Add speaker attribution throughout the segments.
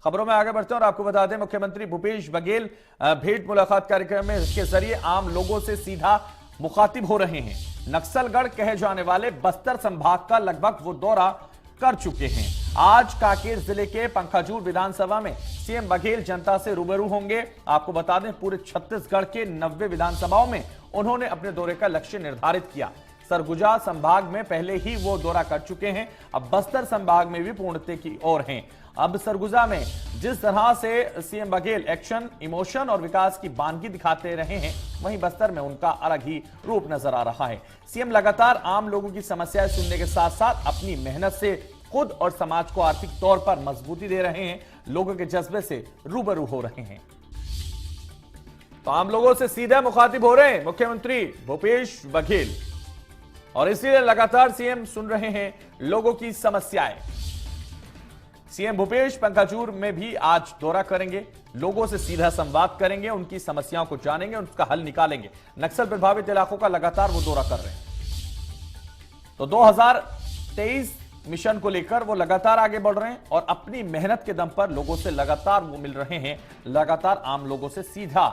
Speaker 1: खबरों में आगे बढ़ते हैं और आपको बता दें, मुख्यमंत्री भूपेश बघेल भेंट मुलाकात कार्यक्रम में के जरिए आम लोगों से सीधा मुखातिब हो रहे हैं। नक्सलगढ़ कहे जाने वाले बस्तर संभाग का लगभग वो दौरा कर चुके हैं। आज कांकेर जिले के पंखाजूर विधानसभा में सीएम बघेल जनता से रूबरू होंगे। आपको बता दें, पूरे छत्तीसगढ़ के 90 विधानसभाओं में उन्होंने अपने दौरे का लक्ष्य निर्धारित किया। सरगुजा संभाग में पहले ही वो दौरा कर चुके हैं, अब बस्तर संभाग में भी पूर्णता की ओर हैं। अब सरगुजा में जिस तरह से सीएम बघेल एक्शन, इमोशन और विकास की बानगी दिखाते रहे हैं, वहीं बस्तर में उनका अलग ही रूप नजर आ रहा है। सीएम लगातार आम लोगों की समस्याएं सुनने के साथ साथ अपनी मेहनत से खुद और समाज को आर्थिक तौर पर मजबूती दे रहे हैं, लोगों के जज्बे से रूबरू हो रहे हैं। तो आम लोगों से सीधे मुखातिब हो रहे हैं मुख्यमंत्री भूपेश बघेल, और इसीलिए लगातार सीएम सुन रहे हैं लोगों की समस्याएं। सीएम भूपेश पंखाजूर में भी आज दौरा करेंगे, लोगों से सीधा संवाद करेंगे, उनकी समस्याओं को जानेंगे, उसका हल निकालेंगे। नक्सल प्रभावित इलाकों का लगातार वो दौरा कर रहे हैं। तो 2023 मिशन को लेकर वो लगातार आगे बढ़ रहे हैं और अपनी मेहनत के दम पर लोगों से लगातार वो मिल रहे हैं, लगातार आम लोगों से सीधा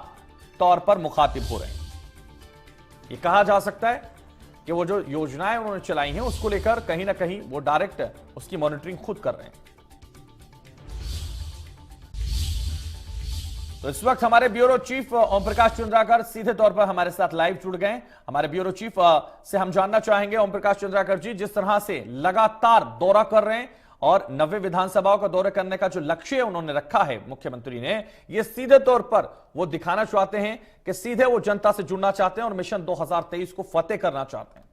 Speaker 1: तौर पर मुखातिब हो रहे हैं। ये कहा जा सकता है कि वो जो योजनाएं उन्होंने चलाई हैं उसको लेकर कहीं ना कहीं वो डायरेक्ट उसकी मॉनिटरिंग खुद कर रहे हैं। तो इस वक्त हमारे ब्यूरो चीफ ओम प्रकाश चंद्राकर सीधे तौर पर हमारे साथ लाइव जुड़ गए। हमारे ब्यूरो चीफ से हम जानना चाहेंगे, ओम प्रकाश चंद्राकर जी, जिस तरह से लगातार दौरा कर रहे हैं और 90 विधानसभाओं का दौरा करने का जो लक्ष्य उन्होंने रखा है मुख्यमंत्री ने, ये सीधे तौर पर वो दिखाना चाहते हैं कि सीधे वो जनता से जुड़ना चाहते हैं और मिशन 2023 को फतेह करना चाहते हैं।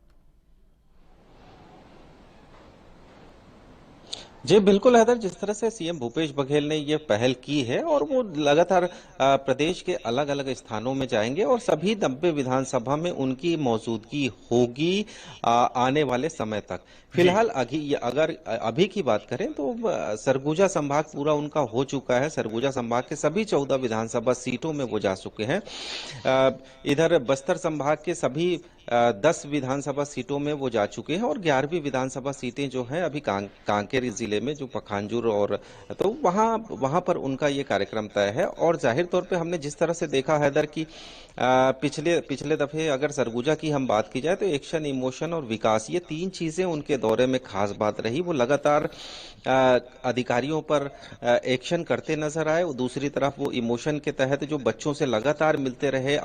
Speaker 2: जी बिल्कुल हैदर, जिस तरह से सीएम भूपेश बघेल ने ये पहल की है और वो लगातार प्रदेश के अलग अलग स्थानों में जाएंगे और सभी 90 विधानसभा में उनकी मौजूदगी होगी आने वाले समय तक। फिलहाल अगर अभी की बात करें तो सरगुजा संभाग पूरा उनका हो चुका है। सरगुजा संभाग के सभी 14 विधानसभा सीटों में वो जा चुके हैं। इधर बस्तर संभाग के सभी 10 विधानसभा सीटों में वो जा चुके हैं और 11वीं विधानसभा सीटें जो हैं अभी कांकेर जिले में जो पखांजूर और तो वहां पर उनका ये कार्यक्रम तय है। और जाहिर तौर पे हमने जिस तरह से देखा हैदर की पिछले दफे अगर सरगुजा की हम बात की जाए तो एक्शन, इमोशन और विकास, ये 3 चीजें उनके दौरे में खास बात रही। वो लगातार अधिकारियों पर एक्शन करते नजर आए, दूसरी तरफ वो इमोशन के तहत जो बच्चों से लगातार मिलते रहे,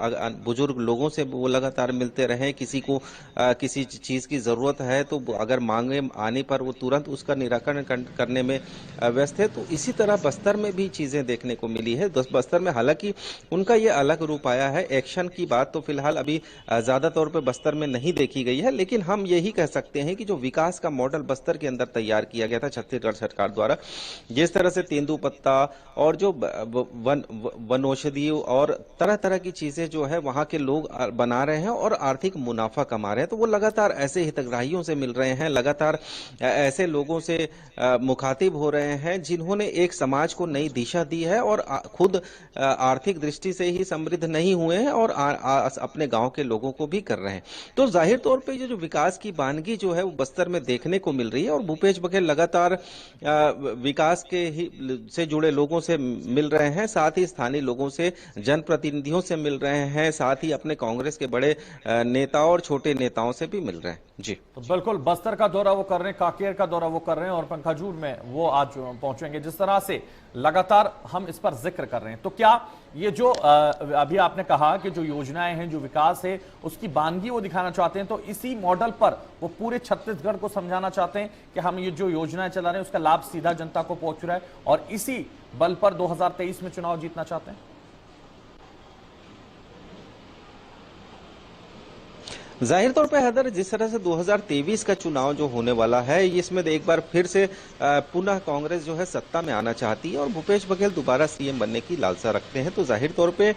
Speaker 2: बुजुर्ग लोगों से वो लगातार मिलते रहे। किसी को किसी चीज की जरूरत है तो अगर मांगे आने पर वो तुरंत उसका निराकरण करने में व्यस्त है। तो इसी तरह बस्तर में भी चीजें देखने को मिली है। बस्तर में हालांकि उनका ये अलग रूप आया है। एक्शन की बात तो फिलहाल अभी ज्यादा तौर पे बस्तर में नहीं देखी गई है, लेकिन हम यही कह सकते हैं कि जो विकास का मॉडल बस्तर के अंदर तैयार किया गया था छत्तीसगढ़ सरकार द्वारा, जिस तरह से तेंदुपत्ता और जो वनौषधि और तरह तरह की चीजें जो है वहां के लोग बना रहे हैं और आर्थिक मुनाफा कमा रहे हैं, तो वो लगातार ऐसे हितग्राहियों से मिल रहे हैं, लगातार ऐसे लोगों से मुखातिब हो रहे हैं जिन्होंने एक समाज को नई दिशा दी है और खुद आर्थिक दृष्टि से ही समृद्ध नहीं हुए हैं और अपने गांव के लोगों को भी कर रहे हैं। तो जाहिर तौर पे ये जो विकास की बानगी जो है वो बस्तर में देखने को मिल रही है और भूपेश बघेल लगातार विकास के ही से जुड़े लोगों से मिल रहे हैं, साथ ही स्थानीय लोगों से, जनप्रतिनिधियों से मिल रहे हैं, साथ ही अपने कांग्रेस के बड़े नेताओं और छोटे नेताओं से भी मिल रहे हैं। जी
Speaker 1: तो बिल्कुल बस्तर का दौरा वो कर रहे हैं, कांकेर का दौरा वो कर रहे हैं और पंखाजूर में वो आज पहुंचेंगे। जिस तरह से लगातार हम इस पर जिक्र कर रहे हैं, तो क्या ये जो अभी आपने कहा कि जो योजनाएं हैं, जो विकास है, उसकी बानगी वो दिखाना चाहते हैं, तो इसी मॉडल पर वो पूरे छत्तीसगढ़ को समझाना चाहते हैं कि हम ये जो योजनाएं चला रहे हैं उसका लाभ सीधा जनता को पहुंच रहा है और इसी बल पर 2023 में चुनाव जीतना चाहते हैं?
Speaker 2: जाहिर तौर पे हैदर, जिस तरह से 2023 का चुनाव जो होने वाला है, इसमें एक बार फिर से पुनः कांग्रेस जो है सत्ता में आना चाहती है और भूपेश बघेल दोबारा सीएम बनने की लालसा रखते हैं। तो जाहिर तौर पे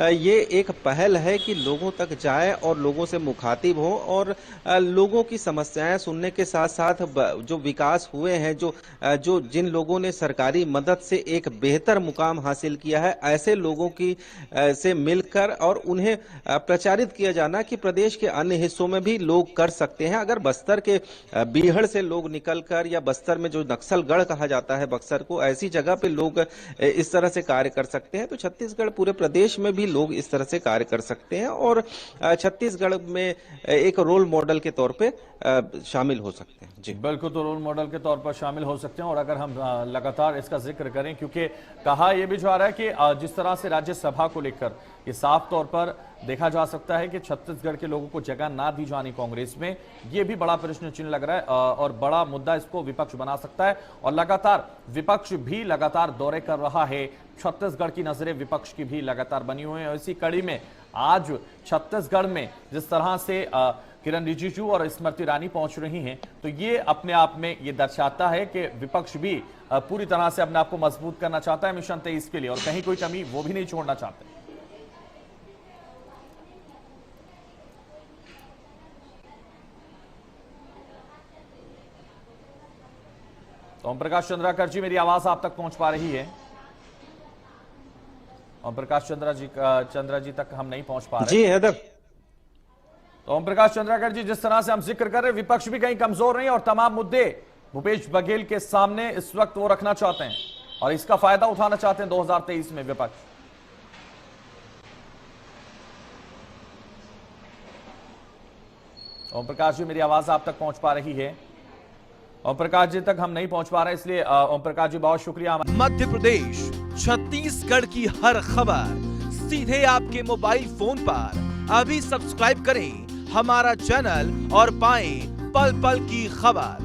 Speaker 2: ये एक पहल है कि लोगों तक जाए और लोगों से मुखातिब हो और लोगों की समस्याएं सुनने के साथ साथ जो विकास हुए हैं, जो जिन लोगों ने सरकारी मदद से एक बेहतर मुकाम हासिल किया है, ऐसे लोगों की से मिलकर और उन्हें प्रचारित किया जाना कि प्रदेश के अन्य हिस्सों में भी लोग कर सकते हैं। अगर बस्तर के बीहड़ से लोग निकलकर, या बस्तर में जो नक्सलगढ़ कहा जाता है बक्सर को, ऐसी जगह पे लोग इस तरह से कार्य कर सकते हैं, तो छत्तीसगढ़ पूरे प्रदेश में भी लोग इस तरह से कार्य कर सकते हैं और छत्तीसगढ़ में एक रोल मॉडल के तौर पे शामिल हो सकते हैं। जी
Speaker 1: बिल्कुल, तो रोल मॉडल के तौर पर शामिल हो सकते हैं। और अगर हम लगातार इसका जिक्र करें, क्योंकि कहा यह भी जा रहा है कि जिस तरह से राज्यसभा को लेकर ये साफ तौर पर देखा जा सकता है कि छत्तीसगढ़ के लोगों को जगह ना दी जानी कांग्रेस में, ये भी बड़ा प्रश्न चिन्ह लग रहा है और बड़ा मुद्दा इसको विपक्ष बना सकता है। और लगातार विपक्ष भी लगातार दौरे कर रहा है, छत्तीसगढ़ की नजरें विपक्ष की भी लगातार बनी हुई है। इसी कड़ी में आज छत्तीसगढ़ में जिस तरह से किरण रिजिजू और स्मृति ईरानी पहुंच रही हैं, तो ये अपने आप में ये दर्शाता है कि विपक्ष भी पूरी तरह से अपने आप को मजबूत करना चाहता है मिशन 23 के लिए, और कहीं कोई कमी वो भी नहीं छोड़ना चाहते। तो ओम प्रकाश चंद्राकर जी, मेरी आवाज आप तक पहुंच पा रही है? ओम प्रकाश चंद्रा जी तक हम नहीं पहुंच पा रहे।
Speaker 2: जी हैदर,
Speaker 1: तो ओम प्रकाश चंद्राकर जी, जिस तरह से हम जिक्र कर रहे हैं, विपक्ष भी कहीं कमजोर नहीं और तमाम मुद्दे भूपेश बघेल के सामने इस वक्त वो रखना चाहते हैं और इसका फायदा उठाना चाहते हैं 2023 में विपक्ष। ओम प्रकाश जी, मेरी आवाज आप तक पहुंच पा रही है? ओम प्रकाश जी तक हम नहीं पहुंच पा रहे, इसलिए ओम प्रकाश जी बहुत शुक्रिया।
Speaker 3: मध्य प्रदेश, छत्तीसगढ़ की हर खबर सीधे आपके मोबाइल फोन पर। अभी सब्सक्राइब करें हमारा चैनल और पाएं पल पल की खबर।